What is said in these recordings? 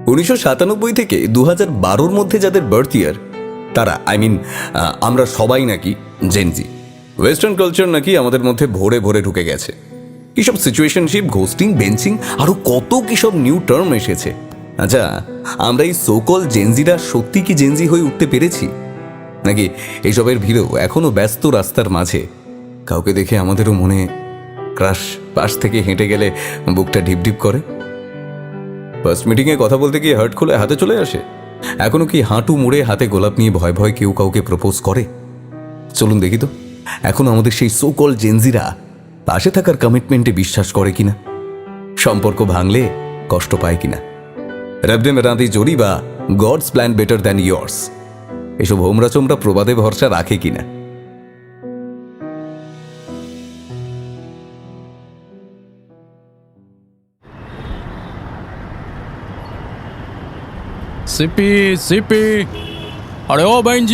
1997 থেকে 2012-র মধ্যে যাদের বার্থ ইয়ার তারা আমরা সবাই নাকি জেনজি। ওয়েস্টার্ন কালচার নাকি আমাদের মধ্যে ভরে ভরে ঢুকে গেছে। কিসব সিচুয়েশনশিপ, ঘোস্টিং, বেঞ্চিং, আরো কত কিসব নিউ টার্ম এসেছে। আচ্ছা, আমরা এই সোকল জেনজিরা সত্যি কি জেনজি হয়ে উঠতে পেরেছি, নাকি এইসবের ভিড়েও এখনো ব্যস্ত রাস্তার মাঝে কাউকে দেখে আমাদেরও মনে ক্রাশ, পাশ থেকে হেঁটে গেলে বুকটা ঢিপঢিপ করে? ফার্স্ট মিটিংয়ে কথা বলতে গিয়ে হার্ট খুলে হাতে চলে আসে? এখনো কি হাঁটু মুড়ে হাতে গোলাপ নিয়ে ভয় ভয় কেউ কাউকে প্রপোজ করে? চলুন দেখি তো এখনো আমাদের সেই সোকল জেনজিরা পাশে থাকার কমিটমেন্টে বিশ্বাস করে কিনা, সম্পর্ক ভাঙলে কষ্ট পায় কিনা, রবনে মেরাদি জোড়ি বা God's plan better than yours এসব হোমরা চোমরা প্রবাদে ভরসা রাখে কিনা। सीपी सीपी, अरे ओ बहन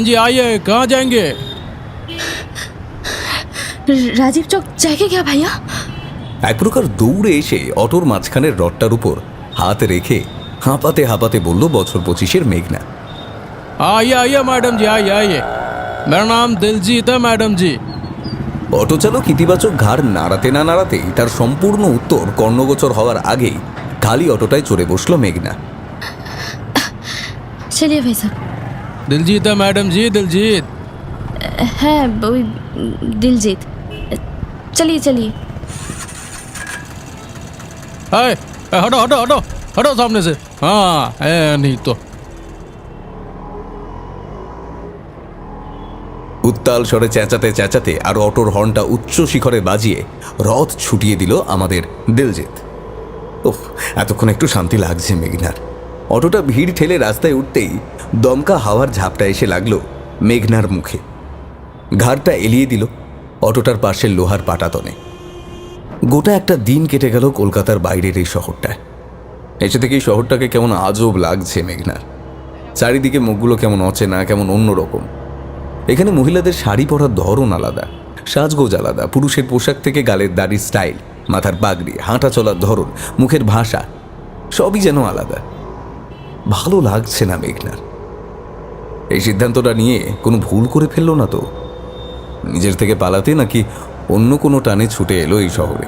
जी आइए, कहाँ जाएंगे? राजीव चौक जाएंगे क्या भैया? এক প্রকার দৌড়ে এসে অটোর মাঝখানের রডটার উপর হাত রেখে হাঁপাতে হাঁপাতে বলল বছর 25-এর মেঘনা। आइए आइए मैडम जी, आइए आइए, मेरा नाम दिलजीत है मैडम जी। অটো চালক ইতিবাচক ঘাড় নাড়াতে না নাড়াতেই তার সম্পূর্ণ উত্তর কর্ণগোচর হওয়ার আগেই খালি অটোটায় চড়ে বসল মেঘনা। चलिए भाई साहब। दिलजीत है मैडम जी, दिलजीत है वही दिलजीत। चलिए चलिए। हाय, हटो हटो हटो हटो सामने से। हाँ है नहीं तो। উত্তাল স্বরে চেঁচাতে চেঁচাতে আর অটোর হর্নটা উচ্চ শিখরে বাজিয়ে রথ ছুটিয়ে দিল আমাদের দিলজিৎ। ওহ, এতক্ষণ একটু শান্তি লাগছে মেঘনার। অটোটা ভিড় ঠেলে রাস্তায় উঠতেই দমকা হাওয়ার ঝাপটা এসে লাগলো মেঘনার মুখে। ঘাড়টা এলিয়ে দিল অটোটার পাশের লোহার পাটাতনে। গোটা একটা দিন কেটে গেল কলকাতার বাইরের এই শহরটায়। এসে থেকেই শহরটাকে কেমন আজব লাগছে মেঘনার। চারিদিকে মুখগুলো কেমন অচেনা, কেমন অন্যরকম। এখানে মহিলাদের শাড়ি পরার ধরন আলাদা, সাজগোজ আলাদা, পুরুষের পোশাক থেকে গালের দাড়ির স্টাইল, মাথার পাগড়ি, হাঁটা চলার ধরন, মুখের ভাষা সবই যেন আলাদা। ভালো লাগছে না মেঘনার। এই সিদ্ধান্তটা নিয়ে কোনো ভুল করে ফেললো না তো? নিজের থেকে পালাতে নাকি অন্য কোনো টানে ছুটে এলো এই শহরে?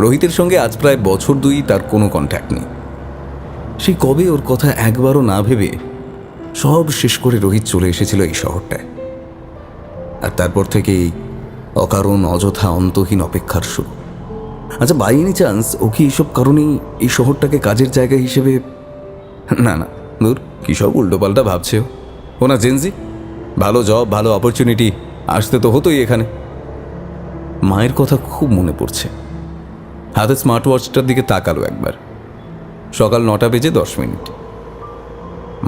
রোহিতের সঙ্গে আজ প্রায় বছর 2 তার কোনো কন্ট্যাক্ট নেই। সেই কবে ওর কথা একবারও না ভেবে সব শেষ করে রোহিত চলে এসেছিল এই শহরটায়। আর তারপর থেকেই অকারণ অযথা অন্তহীন অপেক্ষার শুরু। আচ্ছা, বাই এনি চান্স ও কি এইসব কারণেই এই শহরটাকে কাজের জায়গা হিসেবে? না না, দূর, কী সব উল্টোপাল্টা ভাবছে ও না জেনজি। ভালো জব, ভালো অপরচুনিটি আসতে তো হতোই এখানে। মায়ের কথা খুব মনে পড়ছে। হাতে স্মার্ট ওয়াচটার দিকে তাকালো একবার। সকাল 9:10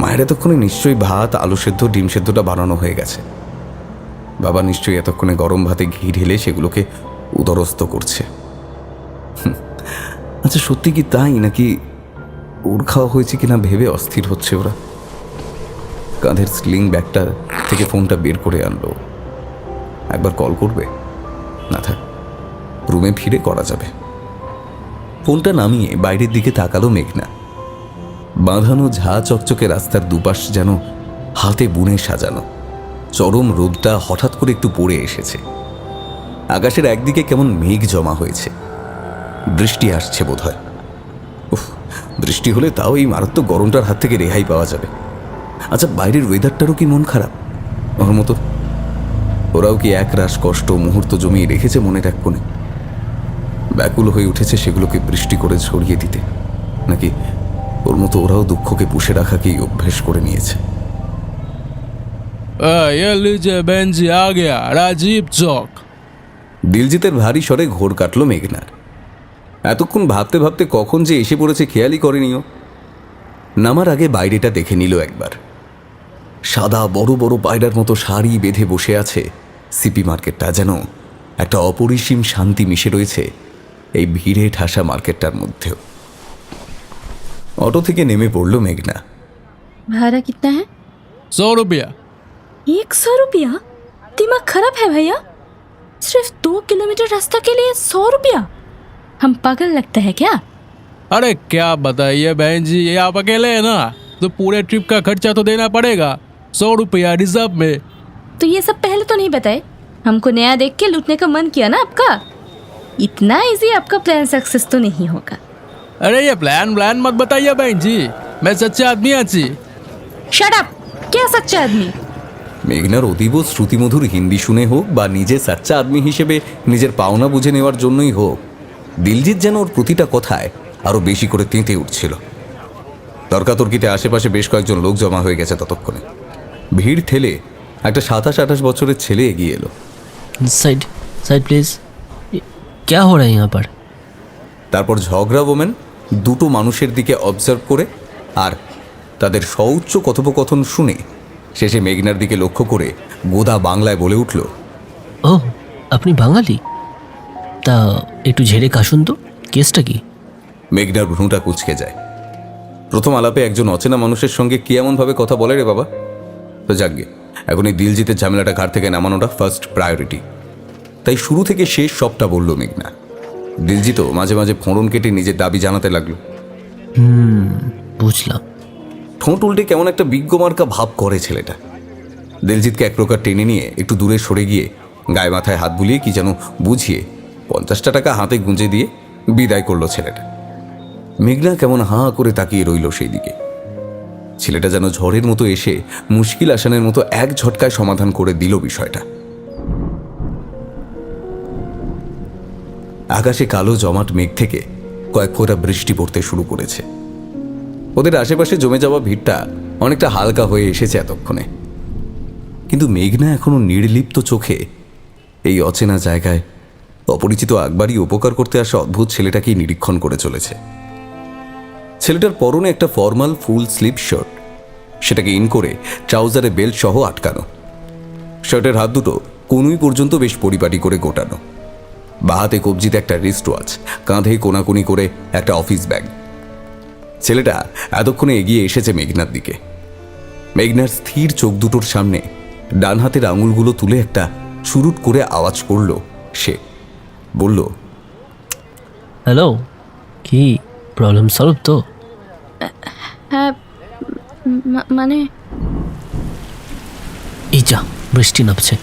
মায়ের এতক্ষণে নিশ্চয়ই ভাত, আলু সেদ্ধ, ডিম সেদ্ধটা বানানো হয়ে গেছে। বাবা নিশ্চয়ই এতক্ষণে গরম ভাতে ঘি ঢেলে সেগুলোকে উদরস্থ করছে। আচ্ছা, সত্যি কি তাই, নাকি ওর খাওয়া হয়েছে কিনা ভেবে অস্থির হচ্ছে ওরা। কাঁধের স্লিং ব্যাগটা থেকে ফোনটা বের করে আনলো। একবার কল করবে? না থাক, রুমে ফিরে করা যাবে। ফোনটা নামিয়ে বাইরের দিকে তাকালো মেঘনা। বাঁধানো ঝা চকচকে রাস্তার দুপাশ যেন হাতে বুনে সাজানো। চরম রোদটা হঠাৎ করে একটু পড়ে এসেছে। আকাশের একদিকে কেমন মেঘ জমা হয়েছে। বৃষ্টি আসছে বোধহয়। উফ, বৃষ্টি হলে তাও এই মারাত্মক গরমটার হাত থেকে রেহাই পাওয়া যাবে। আচ্ছা, বাইরের ওয়েদারটারও কি মন খারাপ ওর মতো? ওরাও কি একরাশ কষ্ট মুহূর্ত জমিয়ে রেখেছে মনের এক কোণে? ব্যাকুল হয়ে উঠেছে সেগুলোকে বৃষ্টি করে ছড়িয়ে দিতে, নাকি ওর মতো ওরাও দুঃখকে পুষে রাখাকেই অভ্যেস করে নিয়েছে? ये लीजिए बहन जी, आ गया राजीव चौक। দিলজিতের ভারী স্বরে ঘোর কাটল মেঘনার। এতক্ষণ ভাবতে ভাবতে কখন যে এসে পড়েছে খেয়ালই করেনিও। নামার আগে বাইরেটা দেখে নিল একবার। সাদা বড় বড় পায়রার মতো সারি বেঁধে বসে আছে সিপি মার্কেটটা। যেন একটা অপরিসীম শান্তি মিশে রয়েছে এই ভিড়ে ঠাসা মার্কেটটার মধ্যেও। অটো থেকে নেমে পড়ল মেঘনা। भाड़ा कितना है? 100 रुपया। 100 रुपया? दिमाग खराब है भैया। सिर्फ 2 किलोमीटर रास्ता के लिए 100 रुपया? हम पागल लगते हैं क्या? अरे क्या बताइए बहन जी, ये आप अकेले हैं ना, तो पूरे ट्रिप का खर्चा तो देना पड़ेगा, 100 रुपया रिजर्व में। तो ये सब पहले तो नहीं बताए, हमको नया देख के लूटने का मन किया ना आपका। इतना इजी आपका प्लान सक्सेस तो नहीं होगा। अरे ये प्लान मत बताइए बहन जी, मैं सच्चा आदमी आছি। Shut up! क्या सच्चा आदमी? মেঘনার অতীব শ্রুতিমধুর হিন্দি শুনে হোক বা নিজে সাচ্চা আদমি হিসেবে নিজের পাওনা বুঝে নেওয়ার জন্যই হোক, দিলজিৎ যেন ওর প্রতিটা কথায় আরও বেশি করে তেঁতে উঠছিল। তর্কাতর্কিতে আশেপাশে বেশ কয়েকজন লোক জমা হয়ে গেছে ততক্ষণে। ভিড় ঠেলে একটা 27-28 বছরের ছেলে এগিয়ে এলো। Side side please. क्या हो रहा है यहाँ पर? তারপর ঝগড়া ওমেন দুটো মানুষের দিকে অবজার্ভ করে আর তাদের সউচ্চ কথোপকথন শুনে শেষে মেঘনার দিকে লক্ষ্য করে গোদা বাংলায় বলে উঠল, ওহ, আপনি বাঙালি? তা একটু ঝেড়ে কাশুন তো, কেসটা কি? মেঘনার ভ্রুটা কুঁচকে যায়। প্রথম আলাপে একজন অচেনা মানুষের সঙ্গে কি এমনভাবে কথা বলে রে বাবা? তো যাকগে, এখন এই দিলজিতের ঝামেলাটা ঘাট থেকে নামানোটা ফার্স্ট প্রায়োরিটি। তাই শুরু থেকে শেষ সবটা বলল মেঘনা। দিলজিতও মাঝে মাঝে ফোঁড়ন কেটে নিজের দাবি জানাতে লাগলো। বুঝলাম। ঠোঁট উল্টে কেমন একটা বিজ্ঞমার্কা ভাব করে ছেলেটা। দিলজিৎকে এক প্রকার টেনে নিয়ে একটু দূরে সরে গিয়ে গায়ে মাথায় হাত বুলিয়ে কি যেন বুঝিয়ে 50টা টাকা হাতে গুঁজে দিয়ে বিদায় করলো ছেলেটা। মেঘনা কেমন হাঁ করে তাকিয়ে রইল সেই দিকে। ছেলেটা যেন ঝড়ের মতো এসে মুশকিল আসানের মতো এক ঝটকায় সমাধান করে দিল বিষয়টা। আকাশে কালো জমাট মেঘ থেকে কয়েক ফোঁটা বৃষ্টি পড়তে শুরু করেছে। ওদের আশেপাশে জমে যাওয়া ভিড়টা অনেকটা হালকা হয়ে এসেছে এতক্ষণে। কিন্তু মেঘনা এখনো নির্লিপ্ত চোখে এই অচেনা জায়গায় অপরিচিত আকবারই উপকার করতে আসা অদ্ভুত ছেলেটাকেই নিরীক্ষণ করে চলেছে। ছেলেটার পরনে একটা ফর্মাল ফুল স্লিভ শার্ট, সেটাকে ইন করে ট্রাউজারে বেল্ট সহ আটকানো। শার্টের হাত দুটো কনুই পর্যন্ত বেশ পরিপাটি করে গোটানো। বাঁ হাতে কবজিতে একটা রিস্ট ওয়াচ, কাঁধে কোনাকুনি করে একটা অফিস ব্যাগ। ছেলেটা এতক্ষণে এগিয়ে এসেছে মেঘনার দিকে। মেঘনার স্থির চোখ দুটোর সামনে ডান হাতের আঙুলগুলো তুলে একটা চুরুট করে আওয়াজ করল সে। বলল, হ্যালো, কি প্রবলেম সলভ তো? হ্যাঁ, মানে এই যা, বৃষ্টি নামছে,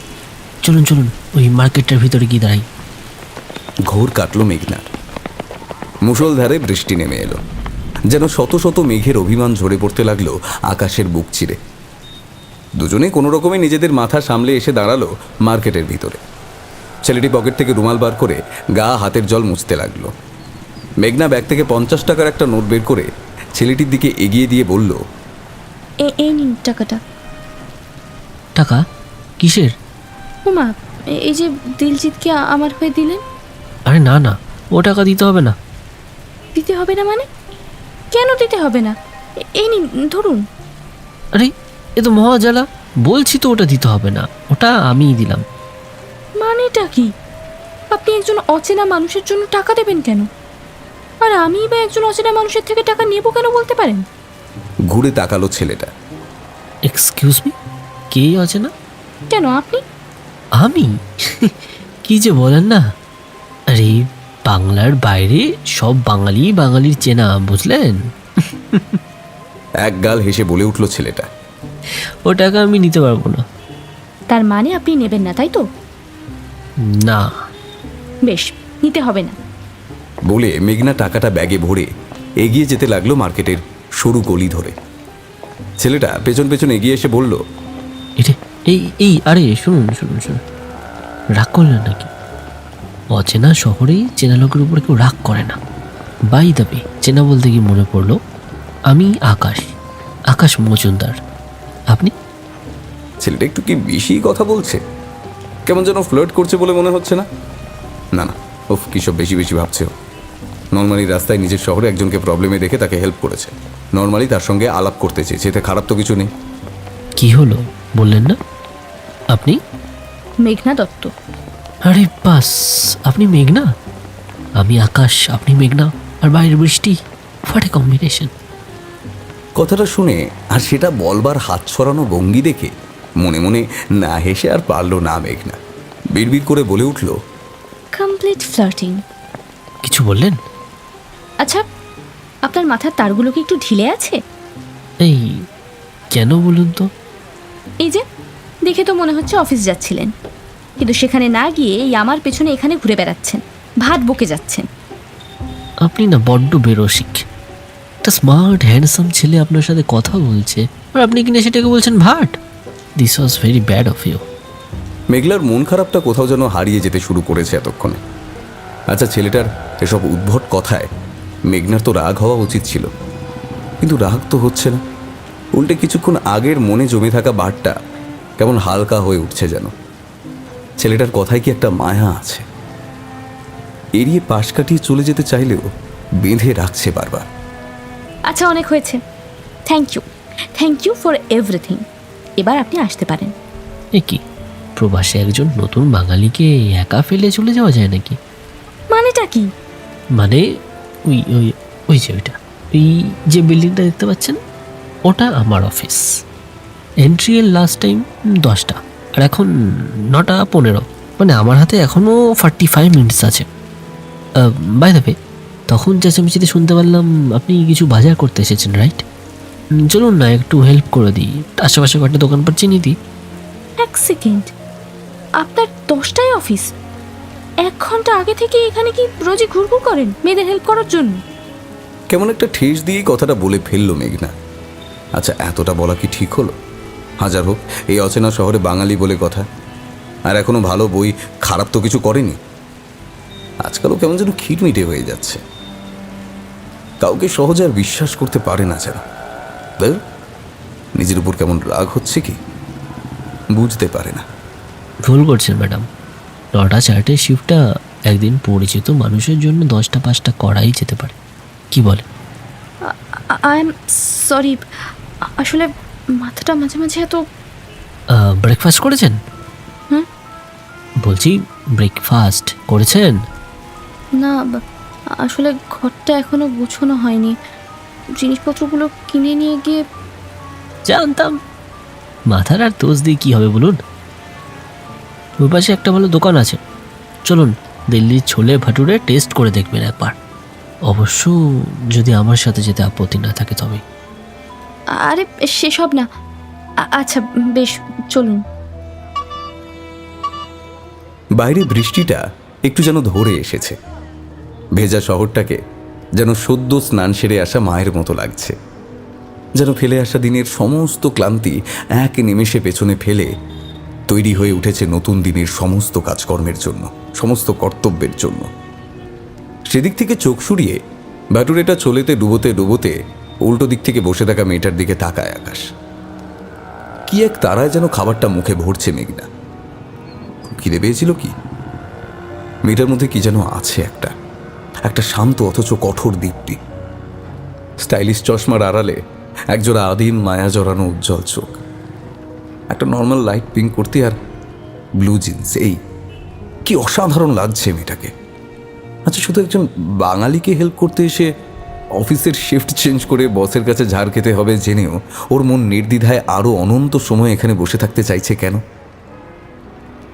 চলুন চলুন ওই মার্কেটটার ভিতরে গিয়ে দাঁড়াই। ঘোর কাটল মেঘনার। মুষলধারে বৃষ্টি নেমে এলো, যেন শত শত মেঘের অভিমান ঝরে পড়তে লাগলো আকাশের বুক চিরে। দুজনে কোনো রকমে নিজেদের মাথা সামলে এসে দাঁড়ালো মার্কেটের ভিতরে। ছেলেটি পকেট থেকে রুমাল বার করে গা হাতের জল মুছতে লাগলো। মেঘনা ব্যাগ থেকে 50 টাকার একটা নোট বের করে ছেলেটির দিকে এগিয়ে দিয়ে বলল, এই নিন টাকাটা। টাকা? কিসের? ওমা, এই যে দিলজিৎকে আমার হয়ে দিলেন। আরে না না, ও টাকা দিতে হবে না। দিতে হবে না মানে? কেন দিতে হবে না? এই নিন, ধরুন। আরে এ তো মহাজালা, বলছি তো ওটা দিতে হবে না, ওটা আমিই দিলাম। মানেটা কি? আপনি একজন অচেনা মানুষের জন্য টাকা দেবেন কেন? আর আমি বা একজন অচেনা মানুষের থেকে টাকা নেব কেন বলতে পারেন? ঘুরে তাকালো ছেলেটা। এক্সকিউজ মি, কে আছে না? কেন আপনি? আমি? কি যে বলেন না। আরে বাংলার বাইরে সব বাঙালি বাঙালির চেনা, বুঝলেন? এক গাল হেসে বলে উঠল ছেলেটা। ও টাকা আমি নিতে পারবো না। তার মানে আপনি নেবেন না, তাই তো? না। বেশ, নিতে হবে না। বলে মেঘনা টাকাটা ব্যাগে ভরে এগিয়ে যেতে লাগলো মার্কেটের সরু গলি ধরে। ছেলেটা পেছন পেছন এগিয়ে এসে বলল, এটা এই এই আরে শুনুন শুনুন শুনুন, রাগ করলেন নাকি? অচেনা শহরে চেনা লোকের উপরে কেউ রাগ করে না। বাই দাবি, চেনা বলতে কি মনে পড়লো, আমি আকাশ, আকাশ মজুমদার। আপনি? ছেলেটা একটু কি বেশি কথা বলছে? কেমন যেন ফ্লার্ট করছে বলে মনে হচ্ছে না? না না, ওফ, কী সব বেশি বেশি ভাবছে ও। নর্মালি রাস্তায় নিজের শহরে একজনকে প্রবলেমে দেখে তাকে হেল্প করেছে, নর্মালি তার সঙ্গে আলাপ করতে চেয়েছে, এতে খারাপ তো কিছু নেই। কি হলো বললেন না? আপনি? মেঘনা দত্ত। আরে বাস, আপনি মেঘনা, আমি আকাশ, আপনি মেঘনা, আর বাইরের বৃষ্টি। What a combination. কথাটা শুনে আর সেটা বলবার হাত ছড়ানো ভঙ্গি দেখে মনে মনে না হেসে আর পারল না মেঘনা। বিড়বিড় করে বলে উঠল, কমপ্লিট ফ্লার্টিং। কিছু বললেন? আচ্ছা, আপনার মাথার তারগুলো কি একটু ঢিলে আছে? এই কেন বলুন তো? এই যে দেখে তো মনে হচ্ছে অফিস যাচ্ছিলেন, কিন্তু সেখানে না গিয়ে এই আমার পেছনে এখানে ঘুরে বেড়াচ্ছেন, ভাত বকে যাচ্ছেন। আপনি না বড্ড বেরসিক। একটা স্মার্ট হ্যান্ডসাম ছেলে আপনার সাথে কথা বলছে আর আপনি কিনা সেটাকে বলছেন ভাট। This was very bad of you. মেঘলার মন খারাপটা কোথাও যেন হারিয়ে যেতে শুরু করেছে এতক্ষণে। আচ্ছা, ছেলেটার এসব উদ্ভট কথায় মেঘনার তো রাগ হওয়া উচিত ছিল, কিন্তু রাগ তো হচ্ছে না। উল্টে কিছুক্ষণ আগের মনে জমে থাকা বারটা কেমন হালকা হয়ে উঠছে যেন। ছেলেটার কথায় কি একটা মায়া আছে। এড়িয়ে পাশ কাটিয়ে চলে যেতে চাইলেও বেঁধে রাখছে বারবার। আচ্ছা, অনেক হয়েছে। Thank you for everything. এবার আপনি আসতে পারেন। এ কি, প্রবাসে একজন নতুন বাঙালিকে একা ফেলে চলে যাওয়া যায় নাকি? মানেটা কি? মানে ওই ওই ওই যে ওইটা, ওই যে বিল্ডিংটা দেখতে পাচ্ছেন, ওটা আমার অফিস। এন্ট্রি এর লাস্ট টাইম 10টা, আর এখন 9:15। মানে আমার হাতে এখনও 45 মিনিটস আছে। বাই দ্য ওয়ে, তখন চেঁচামেচিতে শুনতে পারলাম আপনি কিছু বাজার করতে এসেছেন, রাইট? চলুন না একটু হেল্প করে দিই, আশেপাশে কয়েকটা দোকানপাট চিনি দিই। এক সেকেন্ড, আপনার 10টায় অফিস? 1 ঘন্টা আগে থেকে এখানে কি রোজই ঘুরঘুর করেন মেয়েদের হেল্প করার জন্য? কেমন একটা ঠেস দিয়েই কথাটা বলে ফেললো মেঘনা। আচ্ছা, এতটা বলা কি ঠিক হলো? হাজার হোক, এই অচেনা শহরে বাঙালি বলে কথা, আর এখনো ভালো বই খারাপ তো কিছু করেনি। আজকালও কেমন যেন খিটমিটে হয়ে যাচ্ছে, কাউকে সহজে আর বিশ্বাস করতে পারে না যেন। ধুর, নিজের উপর কেমন রাগ হচ্ছে কি বুঝতে পারে না। ভুল করছেন ম্যাডাম, 9টা-4টে শিফটটা একদিন পরিচিত মানুষের জন্য 10টা-5টা করাই যেতে পারে। কি বলে? আই এম সরি, আসলে মাথাটা মাঝে মাঝে এত... ব্রেকফাস্ট করেছেন? হুম? বলছি ব্রেকফাস্ট করেছেন? না, আসলে ঘরটা এখনো গোছানো হয়নি। জিনিসপত্রগুলো কিনে নিয়ে গিয়ে... জানতাম। মাথার আর তোষ দিয়ে কী হবে বলুন? ওই পাশে একটা ভালো দোকান আছে, চলুন দিল্লির ছোলে ভাটুরে টেস্ট করে দেখবেন একবার। অবশ্য যদি আমার সাথে যেতে আপত্তি না থাকে তবে। আরে সেসব না, আচ্ছা বেশ, চলুন। বাইরে বৃষ্টিটা একটু যেন ধরে এসেছে। ভেজা শহরটাকে যেন সদ্য স্নান সেরে আসা মায়ের মতো লাগছে। যেন ফেলে আসা দিনের সমস্ত ক্লান্তি এক নিমেষে পেছনে ফেলে তৈরি হয়ে উঠেছে নতুন দিনের সমস্ত কাজকর্মের জন্য, সমস্ত কর্তব্যের জন্য। সেদিক থেকে চোখ সরিয়ে ভাটুরেটা চলেতে ডুবোতে ডুবোতে উল্টো দিক থেকে বসে থাকা মেয়েটার দিকে তাকায় আকাশ। কি এক তারায় যেন খাবারটা মুখে ভরছে মেঘনা। খিদে পেয়েছিল কি? মেয়েটার মধ্যে কি যেন আছে একটা শান্ত অথচ কঠোর দীপ্তি। স্টাইলিশ চশমার আড়ালে একজোড়া আদিম মায়া জড়ানো উজ্জ্বল চোখ, একটা নর্মাল লাইট পিঙ্ক কুর্তি আর ব্লু জিন্স। এই কি অসাধারণ লাগছে মেয়েটাকে। আচ্ছা, শুধু একজন বাঙালিকে হেল্প করতে এসে অফিসের শিফট চেঞ্জ করে বসের কাছে ঝাড় খেতে হবে জেনেও ওর মন নির্দ্বিধায় আরও অনন্ত সময় এখানে বসে থাকতে চাইছে কেন?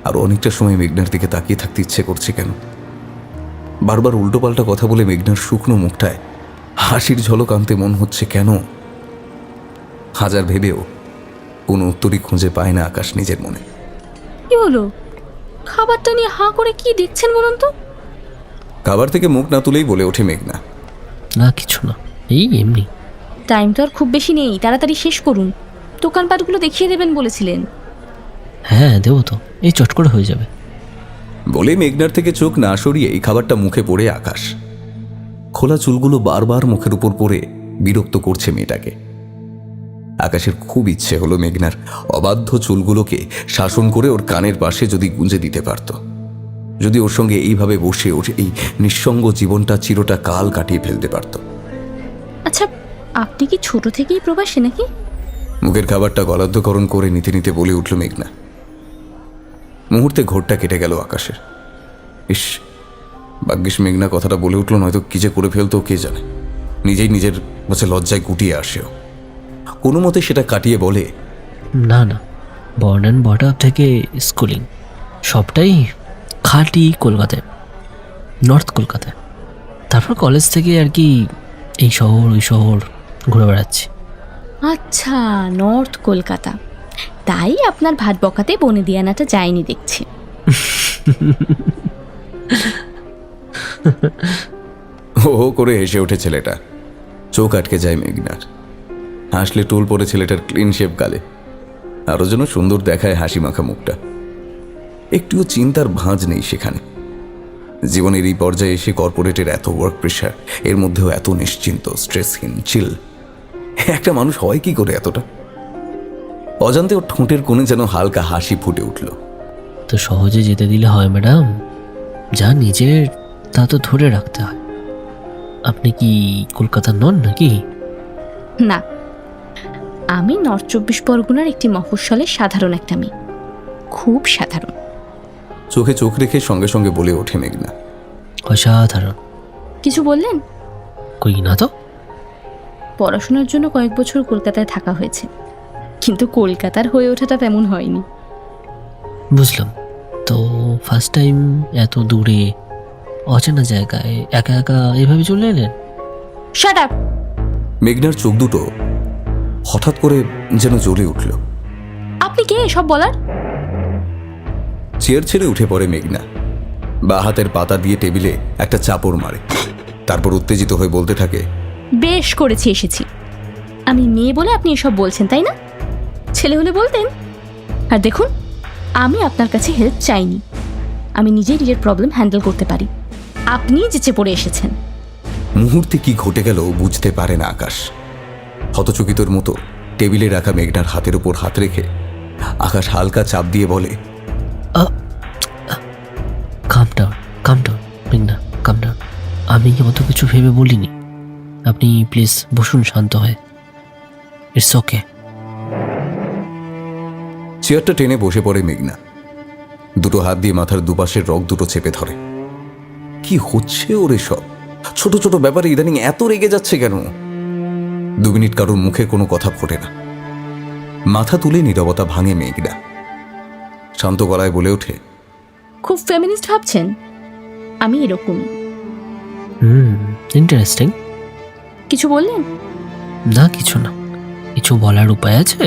আরও অনেকটা সময় মেঘনার দিকে তাকিয়ে থাকতে ইচ্ছে করছে কেন? বারবার উল্টোপাল্টা কথা বলে মেঘনার শুকনো মুখটায় হাসির ঝলক আনতে মন হচ্ছে কেন? হাজার ভেবেও কোনো উত্তরই খুঁজে পায় না আকাশ নিজের মনে। কি হলো? খাবারটা নিয়ে হাঁ করে কি দেখছেন বলুন তো? খাবার থেকে মুখ না তুলেই বলে ওঠে মেঘনা, না কিছু না, এই এমনি। টাইম তো আর খুব বেশি নেই, তাড়াতাড়ি শেষ করুন। দোকানপাটগুলো দেখিয়ে দেবেন বলেছিলেন। হ্যাঁ দেবো তো, এই চট করে হয়ে যাবে। বলে মেঘনার থেকে চোখ না সরিয়ে এই খাবারটা মুখে পড়ে আকাশ। খোলা চুলগুলো বারবার মুখের উপর পড়ে বিরক্ত করছে মেয়েটাকে। আকাশের খুব ইচ্ছে হলো মেঘনার অবাধ্য চুলগুলোকে শাসন করে ওর কানের পাশে যদি গুঁজে দিতে পারত, যদি ওর সঙ্গে এইভাবে বসে ওর এই নিঃসঙ্গ জীবনটা চিরটা কাল কাটিয়ে ফেলতে পারত। আচ্ছা, আপনি কি ছোট থেকেই প্রবাসী নাকি? মুখের খাবারটা গলাধ্যকরণ করে নিতে নিতে বলে উঠল মেঘনা। মুহূর্তে ঘোরটা কেটে গেল আকাশের। ইস, ভাগ্যিস মেঘনা কথাটা বলে উঠল, নয়তো কি যে করে ফেলতো কে জানে। নিজেই নিজের কাছে লজ্জায় গুটিয়ে আসেও। কোনো মতে সেটা কাটিয়ে বলে, না না, বর্ন অ্যান্ড বট আপ থেকে স্কুলিং সবটাই খাঁটি কলকাতায়, নর্থ কলকাতায়। তারপর কলেজ থেকে আর কি এই শহর ওই শহর ঘুরে বেড়াচ্ছি। আচ্ছা, নর্থ কলকাতা, তাই আপনার ভাত বকাতে বনেদিয়ানাটা যায়নি দেখছি। হো হো করে হেসে ওঠে ছেলেটা। চোখ আটকে যায় মেঘনার। হাসলে টোল পড়ে ছেলেটার ক্লিন শেভ গালে, আরও যেন সুন্দর দেখায় হাসি মাখা মুখটা। একটুও চিন্তার ভাঁজ নেই সেখানে। জীবনের এই পর্যায়ে এসে কর্পোরেটের এত ওয়ার্ক প্রেশার, এর মধ্যেও এত নিশ্চিন্ত, স্ট্রেসহীন, চিল। একটা মানুষ হয় কি করে এতটা? অজান্তে ওর ঠোঁটের কোণে যেন হালকা হাসি ফুটে উঠল। তো সহজে যেতে দিলে হয় ম্যাডাম, যা নিজের তা তো ধরে রাখতে হয়। আপনি কি কলকাতার নন নাকি? না, আমি নর্থ 24 পরগনার একটি মফস্বলের সাধারণ একটা মেয়ে, খুব সাধারণ। চোখে চোখ রেখে সঙ্গে সঙ্গে বলে ওঠে মেঘনা। অসাধারণ। কিছু বললেন? কই না তো। পড়াশোনার জন্য কয়েক বছর কলকাতায় থাকা হয়েছে, কিন্তু কলকাতার হয়ে ওঠাটা তেমন হয়নি। বুঝলাম। তো ফার্স্ট টাইম এত দূরে অচেনা জায়গায় একা একা এভাবে চলে এলেন? Shut up! মেঘনার চোখ দুটো হঠাৎ করে যেন জ্বলে উঠল। আপনি কে এসব বলার? চেয়ার ছেড়ে উঠে পড়ে মেঘনা, বা হাতের পাতা দিয়ে টেবিলে একটা চাপড় মারে। তারপর উত্তেজিত হয়ে বলতে থাকে, বেশ করেছি এসেছি। আমি মেয়ে বলে আপনি এসব বলছেন, তাই না? ছেলে হলে বলতেন। আর দেখুন, আমি আপনার কাছে হেল্প চাইনি, আমি নিজেই নিজের প্রবলেম হ্যান্ডেল করতে পারি। আপনি যেচে পড়ে এসেছেন। মুহূর্তে কি ঘটে গেল বুঝতে পারে না আকাশ। হতচকিতর মতো টেবিলে রাখা মেঘনার হাতের উপর হাত রেখে আকাশ হালকা চাপ দিয়ে বলে, কাম ডাউন মেঘনা, কাম ডাউন। আমি অত কিছু ভেবে বলিনি। আপনি প্লিজ বসুন শান্ত হয়ে। It's okay. চেয়ারটা টেনে বসে পড়ে মেঘনা। দুটো হাত দিয়ে মাথার দুপাশের রগ দুটো চেপে ধরে। কি হচ্ছে ওর এসব? ছোট ছোট ব্যাপারে ইদানিং এত রেগে যাচ্ছে কেন? 2 মিনিট কারোর মুখে কোনো কথা ফোটে না। মাথা তুলে নীরবতা ভাঙে মেঘনা। শান্ত গলায় বলে ওঠে, খুব ফেমিনিস্ট ভাবছেন? আমি এরকমই। ইন্টারেস্টিং। কিছু বললেন? না, কিছু না। কিছু বলার উপায় আছে?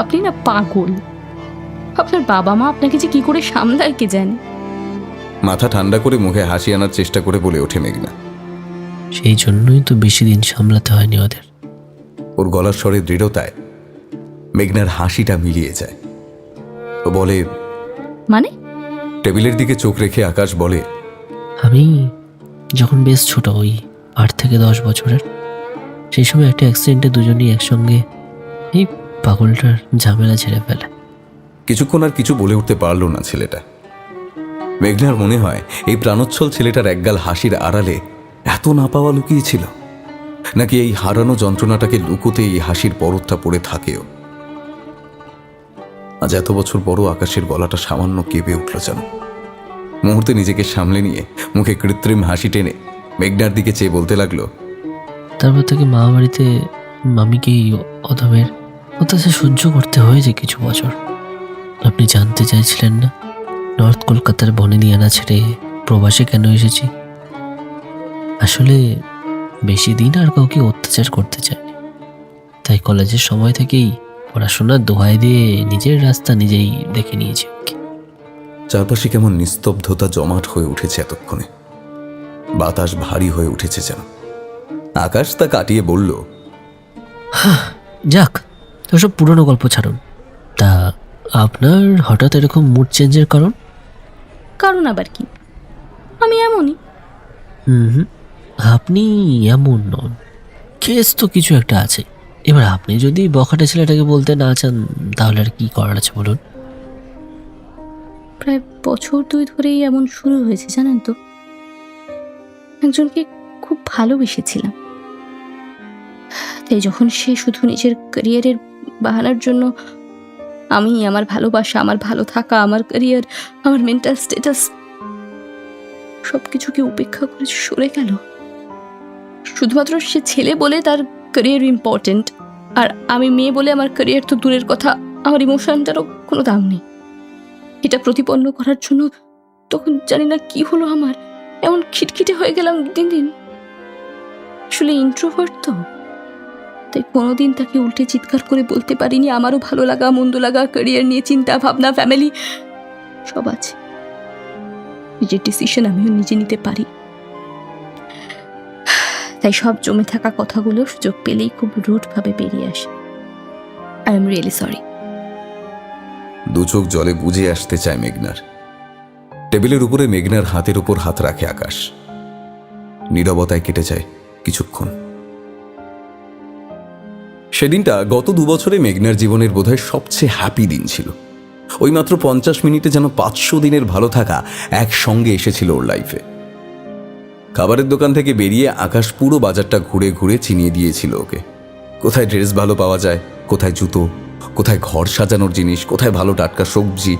আপনি না পাগল। আপনার বাবা মা আপনাকে যে কি করে সামলায় কে জানে। মাথা ঠান্ডা করে মুখে হাসি আনার চেষ্টা করে বলে ওঠে মেঘনা। সেই জন্যই তো বেশি দিন সামলাতে হয়নি ওদের। ওর গলার স্বরে দৃঢ়তায় মেঘনার হাসিটা মিলিয়ে যায়। ও বলে, মানে? টেবিলের দিকে চোখ রেখে আকাশ বলে, আমি যখন বেশ ছোট, ওই 8 থেকে 10 বছরের, সেই সময় একটা অ্যাক্সিডেন্টে দুজনেই একসঙ্গে এই পাগলটার ঝামেলা ছেড়ে ফেলে। কিছুক্ষণ আর কিছু বলে উঠতে পারল না ছেলেটা। মেঘনার মনে হয় এই প্রাণোচ্ছল ছেলেটার একগাল হাসির আড়ালে এত না পাওয়া লুকিয়েছিল, নাকি এই হারানো যন্ত্রণাটাকে লুকোতে এই হাসির পরতটা পড়ে থাকেও। আজ এত বছর পরও আকাশের গলাটা সামান্য কেঁপে উঠল যেন। মুহূর্তে নিজেকে সামলে নিয়ে মুখে কৃত্রিম হাসি টেনে মেঘনার দিকে চেয়ে বলতে লাগলো, তারপর থেকে মামা বাড়িতে মামিকে এই অধমের অত্যাচার সহ্য করতে হয়েছে কিছু বছর। আপনি জানতে চাইছিলেন না নর্থ কলকাতার বনেদিয়ানা ছেড়ে প্রবাসে কেন এসেছি? আসলে বেশি দিন আর কাউকে অত্যাচার করতে চাইনি, তাই কলেজের সময় থেকেই পড়াশোনার দোহাই দিয়ে নিজের রাস্তা নিজেই দেখে নিয়েছি। চারপাশে কেমন নিস্তব্ধতা জমাট হয়ে উঠেছে এতক্ষণে। বাতাস ভারী হয়ে উঠেছে যেন। আকাশ তা কাটিয়ে বলল, যাক, ওসব পুরনো গল্প ছাড়ুন। তা আপনার হঠাৎ এরকম মুড চেঞ্জের কারণ? কারণ আবার কি? আমি এমনই। আপনি এমন নন, কেস তো কিছু একটা আছে। এবার আপনি যদি বখাটে ছেলেটাকে বলতে না চান, তাহলে আর কি করার আছে বলুন? প্রায় বছর 2 ধরেই এমন শুরু হয়েছে, জানেন তো। একজনকে খুব ভালোবেসেছিলাম, তাই যখন সে শুধু নিজের ক্যারিয়ারের বাহানার জন্য আমি, আমার ভালোবাসা, আমার ভালো থাকা, আমার ক্যারিয়ার, আমার মেন্টাল স্ট্যাটাস সব কিছুকে উপেক্ষা করে সরে গেল, শুধুমাত্র সে ছেলে বলে তার ক্যারিয়ার ইম্পর্টেন্ট, আর আমি মেয়ে বলে আমার ক্যারিয়ার তো দূরের কথা, আমার ইমোশনটারও কোনো দাম নেই, এটা প্রতিপন্ন করার জন্য তখন জানি না কি হলো, আমার এমন খিটখিটে হয়ে গেলাম দিন দিন। আসলে ইন্ট্রোভার্ট তো, তাই কোনোদিন তাকে উল্টে চিৎকার করে বলতে পারিনি আমারও ভালো লাগা মন্দ লাগা, ক্যারিয়ার নিয়ে চিন্তা ভাবনা, ফ্যামিলি সব আছে। নিজের ডিসিশন আমিও নিজে নিতে পারি। তাই সব জমে থাকা কথাগুলো সুযোগ পেলেই খুব রুড ভাবে বেরিয়ে আসে। I am really sorry. দু চোখ জলে বুঝে আসতে চায় মেঘনার। টেবিলের উপরে মেঘনার হাতের উপর হাত রাখে আকাশ। নীরবতায় কেটে যায় কিছুক্ষণ। সেদিনটা গত 2 বছরে মেঘনার জীবনের বোধহয় সবচেয়ে হ্যাপি দিন ছিল। ওই মাত্র 50 মিনিটে যেন 500 দিনের ভালো থাকা একসঙ্গে এসেছিল ওর লাইফে। খাবারের দোকান থেকে বেরিয়ে আকাশ পুরো বাজারটা ঘুরে ঘুরে চিনিয়ে দিয়েছিল ওকে। কোথায় ড্রেস ভালো পাওয়া যায়, কোথায় জুতো, কোথায় ঘর সাজানোর জিনিস, কোথায় ভালো টাটকা সবজি,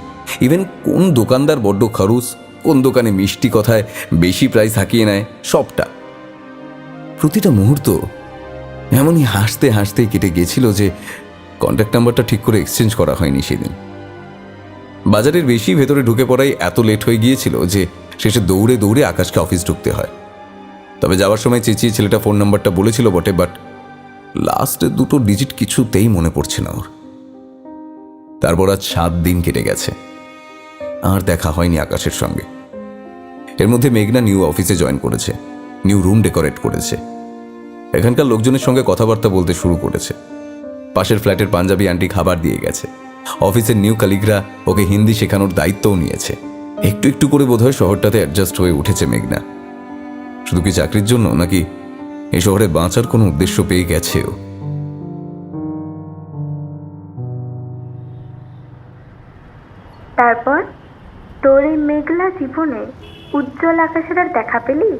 ইভেন কোন দোকানদার বড্ড খরচ, কোন দোকানে মিষ্টি কথায় বেশি প্রাইস হাঁকিয়ে নেয়, সবটা। প্রতিটা মুহূর্ত এমনই হাসতে হাসতে কেটে গেছিল যে কন্ট্যাক্ট নাম্বারটা ঠিক করে এক্সচেঞ্জ করা হয়নি সেদিন। বাজারের বেশি ভেতরে ঢুকে পড়াই এত লেট হয়ে গিয়েছিল যে শেষে দৌড়ে দৌড়ে আকাশকে অফিস ঢুকতে হয়। তবে যাওয়ার সময় চেঁচিয়ে ছেলেটা ফোন নাম্বারটা বলেছিল বটে, বাট লাস্টের 2টো ডিজিট কিছুতেই মনে পড়ছে না ওর। তারপর আজ 7 দিন কেটে গেছে, আর দেখা হয়নি আকাশের সঙ্গে। এর মধ্যে মেঘনা নিউ অফিসে জয়েন করেছে, নিউ রুম ডেকোরেট করেছে, এখানকার লোকজনের সঙ্গে কথাবার্তা বলতে শুরু করেছে। পাশের ফ্ল্যাটের পাঞ্জাবি আন্টি খাবার দিয়ে গেছে। অফিসের নিউ কালিগরা ওকে হিন্দি শেখানোর দায়িত্বও নিয়েছে। একটু একটু করে বোধহয় শহরটাতে অ্যাডজাস্ট হয়ে উঠেছে মেঘনা। শুধু কি চাকরির জন্য, নাকি এই শহরে বাঁচার কোনো উদ্দেশ্য পেয়ে গেছে ও? তারপর তোর এই মেঘলা জীবনে উজ্জ্বল আকাশের আর দেখা পেলি?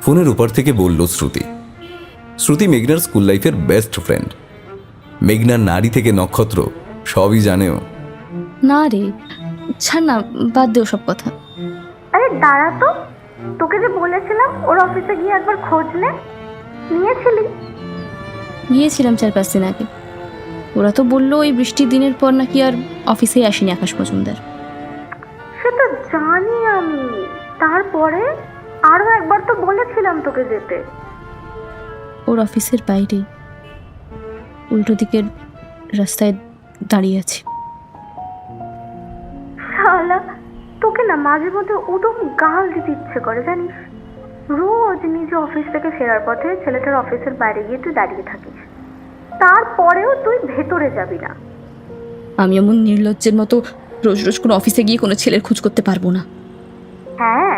ফোনের উপর থেকে বলল শ্রুতি। শ্রুতি মেঘনার স্কুল লাইফের বেস্ট ফ্রেন্ড। মেঘনার নারী থেকে নক্ষত্র সবই জানেও। না রে, ছাড় না, বাদ দেও সব কথা। আরে দাঁড়া তো, তোকে যে বলেছিলাম ওর অফিসে গিয়ে একবার খোঁজ নিয়েছিলি? গিয়েছিলাম 4-5 দিন আগে। ওরা তো বললো ওই বৃষ্টির দিনের পর নাকি আর অফিসে আসেনি আকাশ মজুমদার। সে তো জানি আমি, তারপরে আরো একবার তো বলেছিলাম তোকে যেতে। ওর অফিসের বাইরে উল্টো দিকের রাস্তায় দাঁড়িয়ে আছে। শালা, তোকে না মাঝে মধ্যে উদম গাল দিতে ইচ্ছে করে জানিস। রোজ নিজে অফিস থেকে ফেরার পথে ছেলেটার অফিসের বাইরে গিয়ে তুই দাঁড়িয়ে থাকিস, তারপরেও তুই ভেতরে যাবি না। আমি এমন নির্লজ্জের মতো রোজ রোজ কোনো অফিসে গিয়ে কোনো ছেলের খোঁজ করতে পারবো না। হ্যাঁ,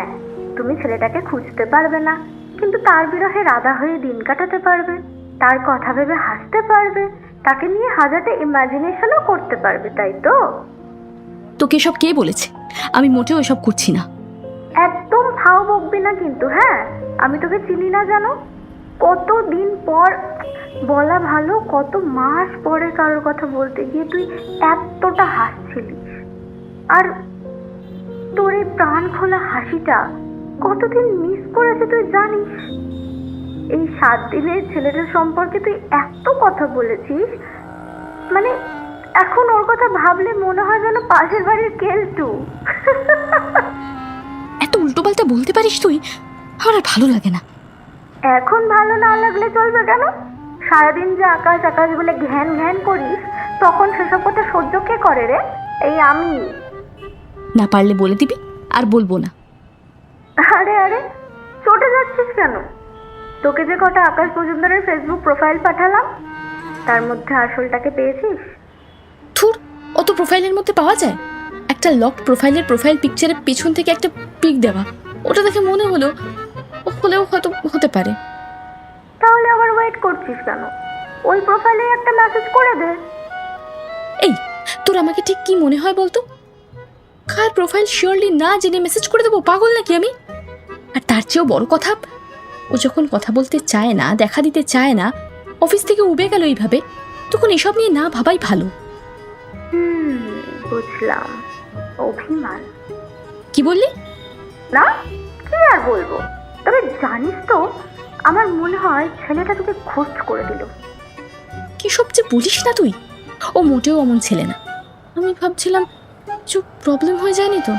তুমি ছেলেটাকে খুঁজতে পারবে না, কিন্তু তার বিরহে রাধা হয়ে দিন কাটাতে পারবে, তার কথা ভেবে হাসতে পারবে, তাকে নিয়ে হাজারটা ইমাজিনেশনও করতে পারবে, তাই তো? তোকে এসব কে বলেছে? আমি মোটেও এসব করছি না। একদম ফাও বকবি না কিন্তু। হ্যাঁ, আমি তোকে চিনি না জানো? কতদিন পর বলা ভালো, কত মাস পরে কারোর কথা বলতে গিয়ে তুই এতটা হাসছিলিস। আর তোর এই প্রাণ খোলা হাসিটা কতদিন মিস করেছে তুই জানিস? এই 7 দিনের ছেলেটার সম্পর্কে তুই এত কথা বলেছিস, মানে এখন ওর কথা ভাবলে মনে হয় যেন পাশের বাড়ির কেলটু। এত উল্টোপাল্টা বলতে পারিস তুই? আমার আর ভালো লাগে না। এখন ভালো না লাগলে চলবে কেন? সারাদিন যে আকাশ আকাশ বলে ঘ্যান ঘ্যান করিস, তখন সেসব কথা সহ্য কে করে রে? এই আমি। না পারলে বলে দিবি, আর বলবো না। আরে আরে, চটে যাচ্ছিস কেন? তোকে যে কটা আকাশ মজুমদারের ফেসবুক প্রোফাইল পাঠালাম, তার মধ্যে আসলটাকে পেয়েছিস? থুর, অত প্রোফাইলের মধ্যে পাওয়া যায়? একটা লকড প্রোফাইলের প্রোফাইল পিকচারের পেছন থেকে একটা পিক দেওয়া, ওটা দেখে মনে হলো হলেও হয়তো হতে পারে। তাহলে আবার ওয়েট করছিস কেন? ওই প্রোফাইলে একটা মেসেজ করে দে। এই, তোর আমাকে ঠিক কি মনে হয় বলতো? কার প্রোফাইল শিওরলি না জেনে মেসেজ করে দেবো? পাগল নাকি আমি? আর তার চেয়েও বড় কথা, ও যখন কথা বলতে চায় না, দেখা দিতে চায় না, অফিস থেকে উবে গেল এইভাবে, তখন এসব নিয়ে না ভাবাই ভালো। বুঝলাম, অভিমান। কি বললি? না, কি আর বলবো। তবে জানিস তো, আমার মনে হয় ছেলেটা তোকে খোঁজ করে দিল। কি সব যে বলিস না তুই? ও মোটেও অমন ছেলে না। আমি ভাবছিলাম কিছু প্রবলেম হয়ে যায়নি তো?